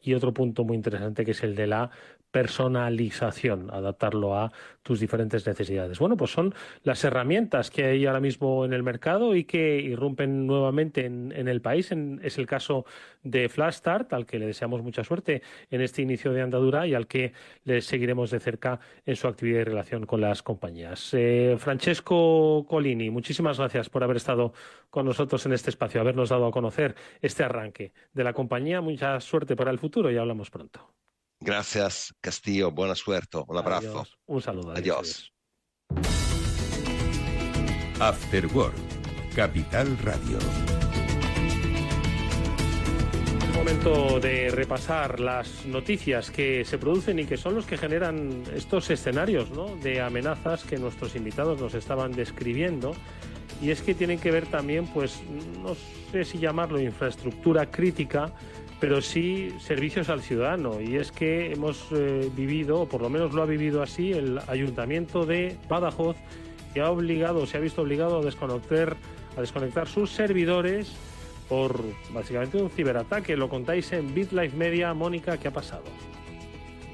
[SPEAKER 2] y otro punto muy interesante que es el de la personalización, adaptarlo a tus diferentes necesidades. Bueno, pues son las herramientas que hay ahora mismo en el mercado y que irrumpen nuevamente en el país. Es el caso de FlashStart, al que le deseamos mucha suerte en este inicio de andadura y al que le seguiremos de cerca en su actividad y relación con las compañías. Francesco Colini, muchísimas gracias por haber estado con nosotros en este espacio, habernos dado a conocer este arranque de la compañía. Mucha suerte para el futuro y hablamos pronto.
[SPEAKER 6] Gracias, Castillo. Buena suerte. Un abrazo.
[SPEAKER 2] Adiós. Un saludo.
[SPEAKER 6] Adiós.
[SPEAKER 1] After Work, Capital Radio.
[SPEAKER 2] Es momento de repasar las noticias que se producen y que son los que generan estos escenarios, ¿no?, de amenazas que nuestros invitados nos estaban describiendo. Y es que tienen que ver también, pues, no sé si llamarlo infraestructura crítica, pero sí servicios al ciudadano. Y es que hemos vivido, o por lo menos lo ha vivido así, el Ayuntamiento de Badajoz, que se ha visto obligado a desconectar sus servidores por básicamente un ciberataque. Lo contáis en BitLife Media. Mónica, ¿qué ha pasado?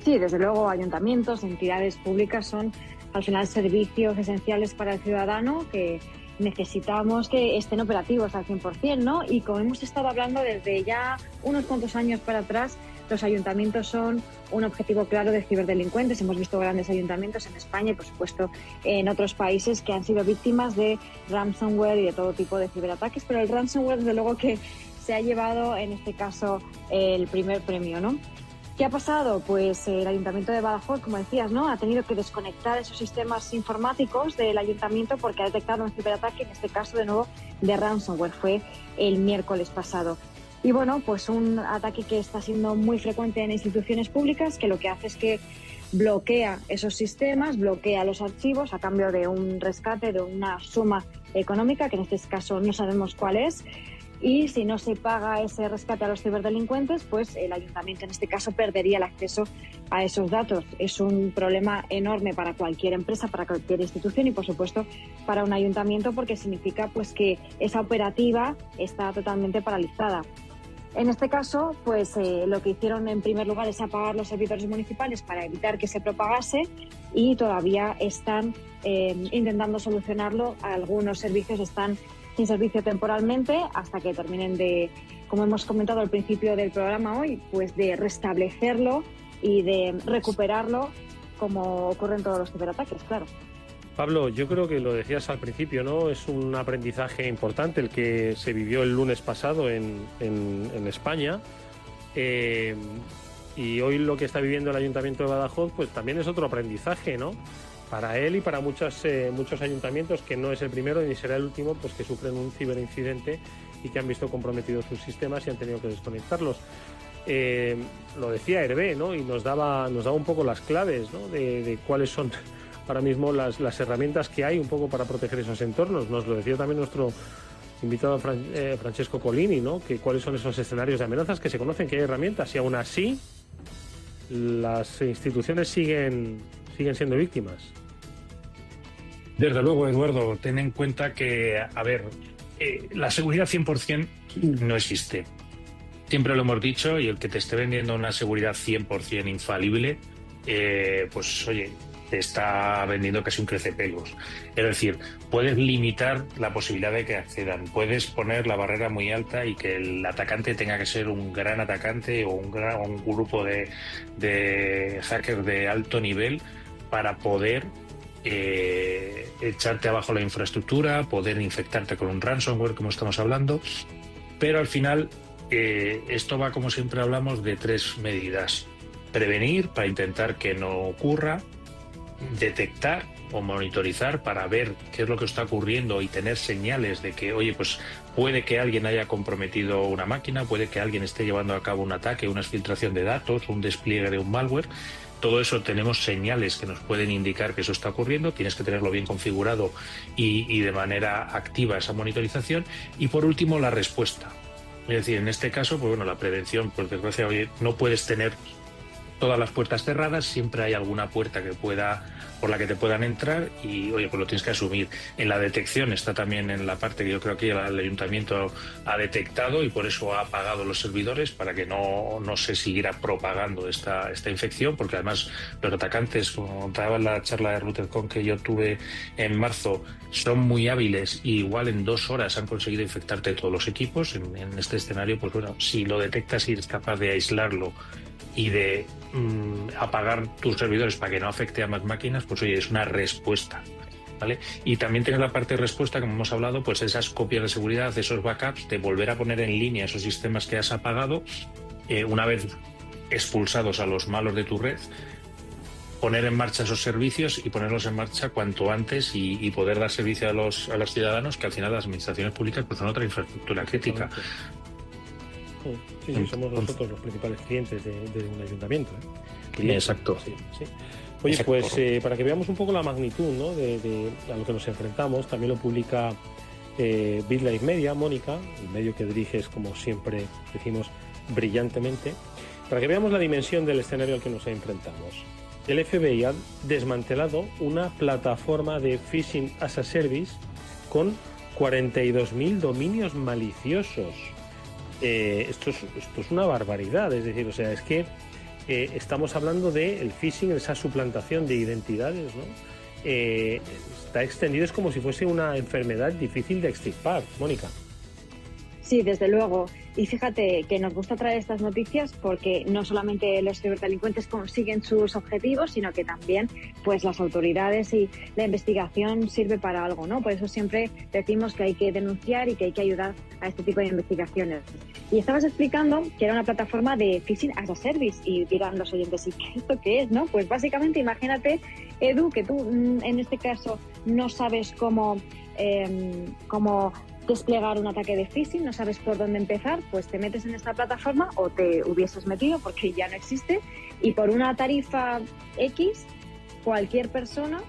[SPEAKER 4] Sí, desde luego, ayuntamientos, entidades públicas son al final servicios esenciales para el ciudadano que necesitamos que estén operativos al 100%, ¿no? Y como hemos estado hablando desde ya unos cuantos años para atrás, los ayuntamientos son un objetivo claro de ciberdelincuentes. Hemos visto grandes ayuntamientos en España y, por supuesto, en otros países que han sido víctimas de ransomware y de todo tipo de ciberataques, pero el ransomware, desde luego, que se ha llevado, en este caso, el primer premio, ¿no? ¿Qué ha pasado? Pues el Ayuntamiento de Badajoz, como decías, ¿no?, ha tenido que desconectar esos sistemas informáticos del ayuntamiento porque ha detectado un ciberataque, en este caso, de nuevo, de ransomware. Fue el miércoles pasado. Y bueno, pues un ataque que está siendo muy frecuente en instituciones públicas, que lo que hace es que bloquea esos sistemas, bloquea los archivos a cambio de un rescate, de una suma económica, que en este caso no sabemos cuál es. Y si no se paga ese rescate a los ciberdelincuentes, pues el ayuntamiento en este caso perdería el acceso a esos datos. Es un problema enorme para cualquier empresa, para cualquier institución y, por supuesto, para un ayuntamiento, porque significa pues que esa operativa está totalmente paralizada. En este caso, pues lo que hicieron en primer lugar es apagar los servidores municipales para evitar que se propagase, y todavía están intentando solucionarlo. Algunos servicios están sin servicio temporalmente hasta que terminen de, como hemos comentado al principio del programa hoy, pues de restablecerlo y de recuperarlo, como ocurre en todos los ciberataques, claro.
[SPEAKER 2] Pablo, yo creo que lo decías al principio, ¿no? Es un aprendizaje importante el que se vivió el lunes pasado en España. Y hoy lo que está viviendo el Ayuntamiento de Badajoz, pues también es otro aprendizaje, ¿no?, para él y para muchos ayuntamientos, que no es el primero ni será el último, pues que sufren un ciberincidente y que han visto comprometidos sus sistemas y han tenido que desconectarlos. Lo decía Hervé, ¿no?, y nos daba un poco las claves, ¿no?, de cuáles son ahora mismo las herramientas que hay un poco para proteger esos entornos. Nos lo decía también nuestro invitado Francesco Colini, ¿no?, que cuáles son esos escenarios de amenazas, que se conocen, que hay herramientas, y aún así las instituciones siguen siendo víctimas.
[SPEAKER 3] Desde luego, Eduardo, ten en cuenta que, la seguridad 100% no existe. Siempre lo hemos dicho, y el que te esté vendiendo una seguridad 100% infalible, pues oye, te está vendiendo casi un crecepelos. Es decir, puedes limitar la posibilidad de que accedan, puedes poner la barrera muy alta y que el atacante tenga que ser un gran atacante o un grupo de hackers de alto nivel para poder echarte abajo la infraestructura, poder infectarte con un ransomware, como estamos hablando. Pero al final esto va, como siempre hablamos, de tres medidas: prevenir para intentar que no ocurra, detectar o monitorizar para ver qué es lo que está ocurriendo y tener señales de que, oye, pues puede que alguien haya comprometido una máquina, puede que alguien esté llevando a cabo un ataque, una exfiltración de datos, un despliegue de un malware. Todo eso tenemos señales que nos pueden indicar que eso está ocurriendo. Tienes que tenerlo bien configurado y de manera activa esa monitorización. Y por último, la respuesta. Es decir, en este caso, pues bueno, la prevención, por desgracia, oye, no puedes tener todas las puertas cerradas, siempre hay alguna puerta por la que te puedan entrar y, oye, pues lo tienes que asumir. En la detección está también en la parte que yo creo que el ayuntamiento ha detectado y por eso ha apagado los servidores para que no se siguiera propagando esta infección, porque además los atacantes, como contaba en la charla de RouterCon que yo tuve en marzo, son muy hábiles y igual en 2 horas han conseguido infectarte todos los equipos. En este escenario, pues bueno, si lo detectas y eres capaz de aislarlo y de apagar tus servidores para que no afecte a más máquinas, pues oye, es una respuesta, ¿vale? Y también tienes la parte de respuesta, como hemos hablado, pues esas copias de seguridad, esos backups, de volver a poner en línea esos sistemas que has apagado, una vez expulsados a los malos de tu red, poner en marcha esos servicios y ponerlos en marcha cuanto antes y poder dar servicio a los ciudadanos, que al final las administraciones públicas pues son otra infraestructura crítica.
[SPEAKER 2] Sí, somos nosotros los principales clientes de un ayuntamiento, ¿eh?
[SPEAKER 3] Exacto.
[SPEAKER 2] Sí. Oye,
[SPEAKER 3] Exacto.
[SPEAKER 2] Pues para que veamos un poco la magnitud, ¿no?, de a lo que nos enfrentamos, también lo publica BitLife Media, Mónica, el medio que diriges, como siempre decimos, brillantemente, para que veamos la dimensión del escenario al que nos enfrentamos. El FBI ha desmantelado una plataforma de Phishing as a Service con 42.000 dominios maliciosos. Esto es una barbaridad, es decir, o sea, es que estamos hablando del phishing, esa suplantación de identidades, ¿no? Está extendido, es como si fuese una enfermedad difícil de extirpar, Mónica.
[SPEAKER 4] Sí, desde luego. Y fíjate que nos gusta traer estas noticias porque no solamente los ciberdelincuentes consiguen sus objetivos, sino que también pues las autoridades y la investigación sirve para algo, ¿no? Por eso siempre decimos que hay que denunciar y que hay que ayudar a este tipo de investigaciones. Y estabas explicando que era una plataforma de Phishing as a Service y dirán los oyentes, ¿y esto qué es, no? Pues básicamente imagínate, Edu, que tú en este caso no sabes cómo desplegar un ataque de phishing, no sabes por dónde empezar, pues te metes en esta plataforma o te hubieses metido porque ya no existe y por una tarifa X cualquier persona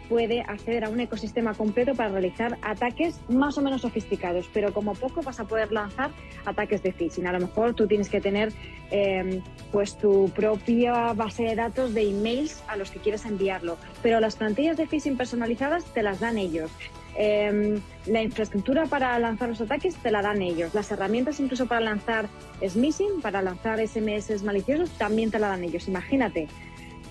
[SPEAKER 4] puede acceder a un ecosistema completo para realizar ataques más o menos sofisticados, pero como poco vas a poder lanzar ataques de phishing. A lo mejor tú tienes que tener pues tu propia base de datos de emails a los que quieres enviarlo, pero las plantillas de phishing personalizadas te las dan ellos. La infraestructura para lanzar los ataques te la dan ellos. Las herramientas incluso para lanzar smishing, para lanzar SMS maliciosos, también te la dan ellos. Imagínate,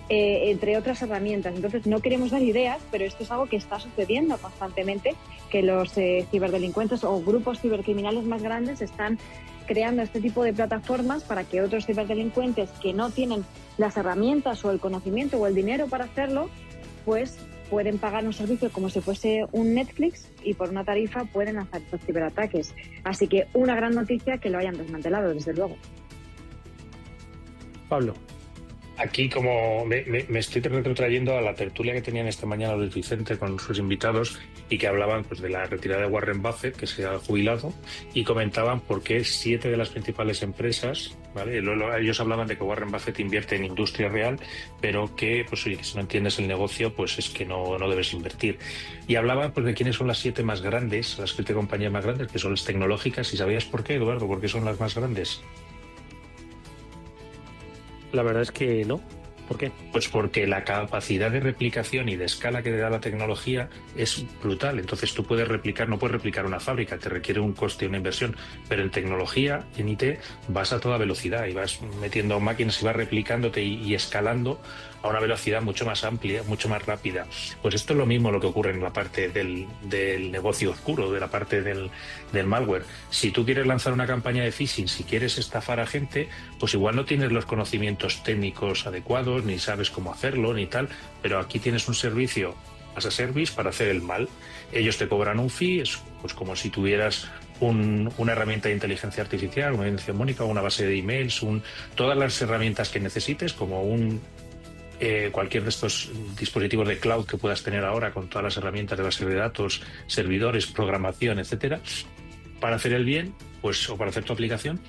[SPEAKER 4] entre otras herramientas. Entonces no queremos dar ideas, pero esto es algo que está sucediendo constantemente, que los ciberdelincuentes o grupos cibercriminales más grandes están creando este tipo de plataformas para que otros ciberdelincuentes que no tienen las herramientas o el conocimiento o el dinero para hacerlo, pues pueden pagar un servicio como si fuese un Netflix y por una tarifa pueden hacer estos ciberataques. Así que una gran noticia que lo hayan desmantelado, desde luego.
[SPEAKER 2] Pablo.
[SPEAKER 3] Aquí, como me estoy retrotrayendo a la tertulia que tenían esta mañana Luis Vicente con sus invitados y que hablaban pues de la retirada de Warren Buffett, que se ha jubilado, y comentaban por qué 7 de las principales empresas, ¿vale? Ellos hablaban de que Warren Buffett invierte en industria real, pero que, pues oye, si no entiendes el negocio, pues es que no debes invertir. Y hablaban pues de quiénes son las 7 más grandes, las 7 compañías más grandes, que son las tecnológicas. ¿Y sabías por qué, Eduardo? ¿Por qué son las más grandes?
[SPEAKER 2] La verdad es que no. ¿Por qué?
[SPEAKER 3] Pues porque la capacidad de replicación y de escala que te da la tecnología es brutal. Entonces tú puedes replicar, no puedes replicar una fábrica, te requiere un coste y una inversión, pero en tecnología, en IT, vas a toda velocidad y vas metiendo máquinas y vas replicándote y escalando a una velocidad mucho más amplia, mucho más rápida. Pues esto es lo mismo lo que ocurre en la parte del negocio oscuro, de la parte del malware. Si tú quieres lanzar una campaña de phishing, si quieres estafar a gente, pues igual no tienes los conocimientos técnicos adecuados, ni sabes cómo hacerlo, ni tal, pero aquí tienes un servicio as a service para hacer el mal. Ellos te cobran un fee, es pues como si tuvieras una herramienta de inteligencia artificial, una identificación mónica, una base de emails, todas las herramientas que necesites, como un cualquier de estos dispositivos de cloud que puedas tener ahora con todas las herramientas de base de datos, servidores, programación, etcétera, para hacer el bien, pues, o para hacer tu aplicación,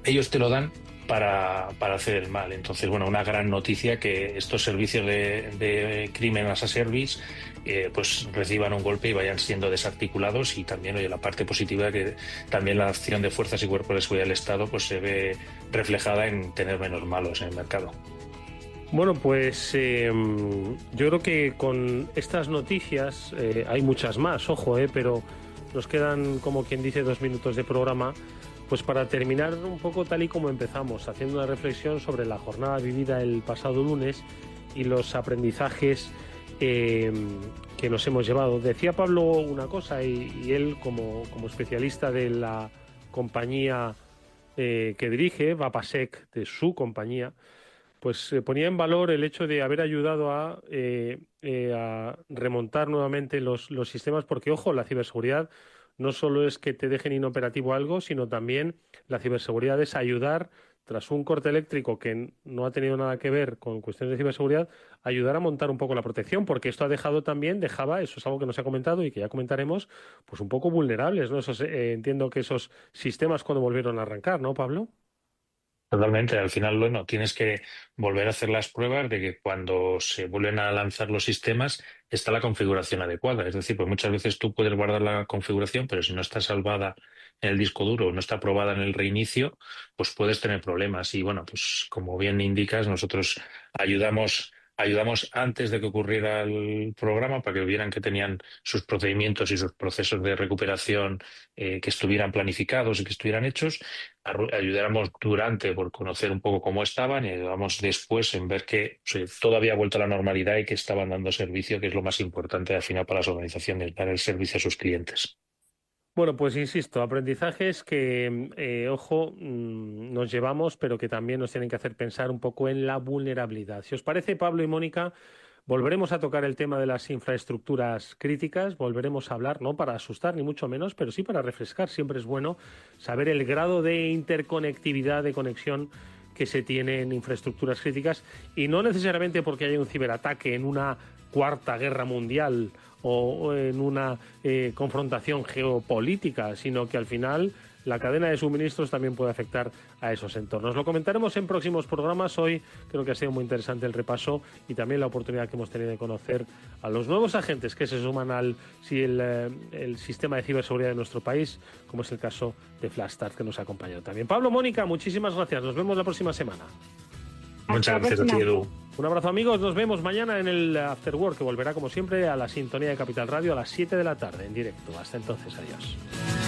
[SPEAKER 3] ellos te lo dan para hacer el mal. Entonces, bueno, una gran noticia que estos servicios de crimen as a service pues reciban un golpe y vayan siendo desarticulados, y también, oye, la parte positiva que también la acción de fuerzas y cuerpos de seguridad del Estado pues se ve reflejada en tener menos malos en el mercado.
[SPEAKER 2] Bueno, pues yo creo que con estas noticias hay muchas más, ojo, pero nos quedan, como quien dice, 2 minutos de programa, pues para terminar un poco tal y como empezamos, haciendo una reflexión sobre la jornada vivida el pasado lunes y los aprendizajes que nos hemos llevado. Decía Pablo una cosa, y él como especialista de la compañía que dirige, Vapasec, de su compañía, pues ponía en valor el hecho de haber ayudado a remontar nuevamente los sistemas, porque, ojo, la ciberseguridad no solo es que te dejen inoperativo algo, sino también la ciberseguridad es ayudar, tras un corte eléctrico que no ha tenido nada que ver con cuestiones de ciberseguridad, ayudar a montar un poco la protección, porque esto dejaba, eso es algo que no se ha comentado y que ya comentaremos, pues un poco vulnerables, ¿no? Entiendo que esos sistemas cuando volvieron a arrancar, ¿no, Pablo?
[SPEAKER 3] Totalmente. Al final, bueno, tienes que volver a hacer las pruebas de que cuando se vuelven a lanzar los sistemas está la configuración adecuada. Es decir, pues muchas veces tú puedes guardar la configuración, pero si no está salvada en el disco duro o no está aprobada en el reinicio, pues puedes tener problemas. Y bueno, pues como bien indicas, nosotros ayudamos antes de que ocurriera el programa para que vieran que tenían sus procedimientos y sus procesos de recuperación que estuvieran planificados y que estuvieran hechos. Ayudáramos durante por conocer un poco cómo estaban, y ayudamos después en ver que todo había vuelto a la normalidad y que estaban dando servicio, que es lo más importante al final para las organizaciones, dar el servicio a sus clientes.
[SPEAKER 2] Bueno, pues insisto, aprendizajes que, ojo, nos llevamos, pero que también nos tienen que hacer pensar un poco en la vulnerabilidad. Si os parece, Pablo y Mónica, volveremos a tocar el tema de las infraestructuras críticas, volveremos a hablar, no para asustar ni mucho menos, pero sí para refrescar. Siempre es bueno saber el grado de interconectividad, de conexión que se tiene en infraestructuras críticas, y no necesariamente porque haya un ciberataque en una cuarta guerra mundial o en una confrontación geopolítica, sino que al final la cadena de suministros también puede afectar a esos entornos. Lo comentaremos en próximos programas. Hoy creo que ha sido muy interesante el repaso y también la oportunidad que hemos tenido de conocer a los nuevos agentes que se suman al el sistema de ciberseguridad de nuestro país, como es el caso de Flashstart, que nos ha acompañado también. Pablo, Mónica, muchísimas gracias. Nos vemos la próxima semana.
[SPEAKER 3] Muchas gracias a ti, Edu.
[SPEAKER 2] Un abrazo, amigos. Nos vemos mañana en el After Work, que volverá como siempre a la sintonía de Capital Radio a las 7 de la tarde en directo. Hasta entonces, adiós.